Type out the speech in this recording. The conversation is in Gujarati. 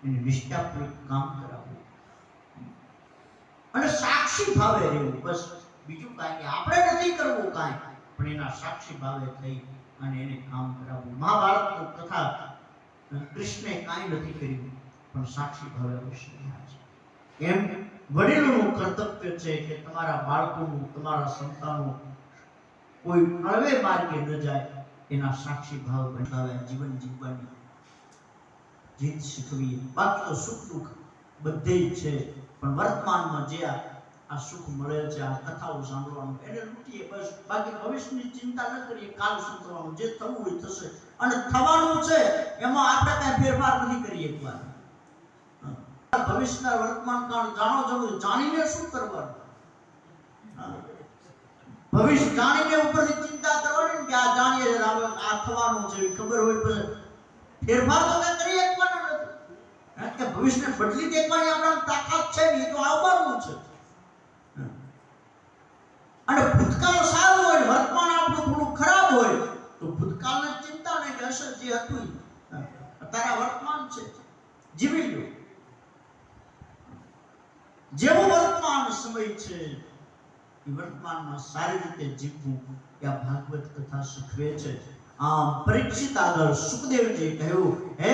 એને નિષ્ઠાપૂર્વક કામ કરાવવું અને સાક્ષી ભાવે રહેવું, બસ બીજું કાંઈ નહીં. આપણે નથી કરવું કાંઈ, પણ એના સાક્ષી ભાવે થઈ અને એને કામ કરાવવું. મહાભારતની કથા, કૃષ્ણે કાંઈ નથી કર્યું પણ સાક્ષી ભાવે અવશ્ય રહ્યા છે. એમ વડીલોનું કર્તવ્ય છે કે તમારા બાળકોનું, તમારા સંતાનો કોઈ અળવે માર્ગે ન જાય, એના સાક્ષી ભાવ બનાવે, જીવન જીવવાની જીત શીખવી. બાકી તો સુખ દુઃખ બધે જ છે, પણ વર્તમાનમાં જે આ સુખ મળે છે, આ કથાઓ સાંભળવાનું, એને લૂંટીએ બસ. બાકી ભવિષ્યની ચિંતા ન કરીએ. કાલ શું થવાનું, જે થવું હોય થશે, અને થવાનું છે એમાં આપણે કાંઈ ફેરફાર નથી કરીએ. એકવાર ભવિષ્યના વર્તમાન કાળ જાણો છો, જાણીને શું કરવાનું? ભવિષ્ય જાણીને ઉપરથી ચિંતા કરવાની કે આ જાણીએ આ થવાનું છે, ખબર હોય પછી ફેરફાર તો કઈ કરી શકવાનો નથી. કે ભવિષ્યને બદલી દેવાની આપણા તાકાત છે ને, એ તો આવવાનું છે. અને ભૂતકાળ સારું હોય, વર્તમાન આપણું થોડું ખરાબ હોય, તો ભૂતકાળની ચિંતા નહીં કે અસર જે હતું તારા વર્તમાન છે, જીવી લો. જેવો વર્તમાન સમય છે એ વર્તમાનમાં સારી રીતે જીવવું, એ આ ભાગવત કથા શીખવે છે. આમ પરીક્ષિત આગળ સુખદેવજી કહ્યું, હે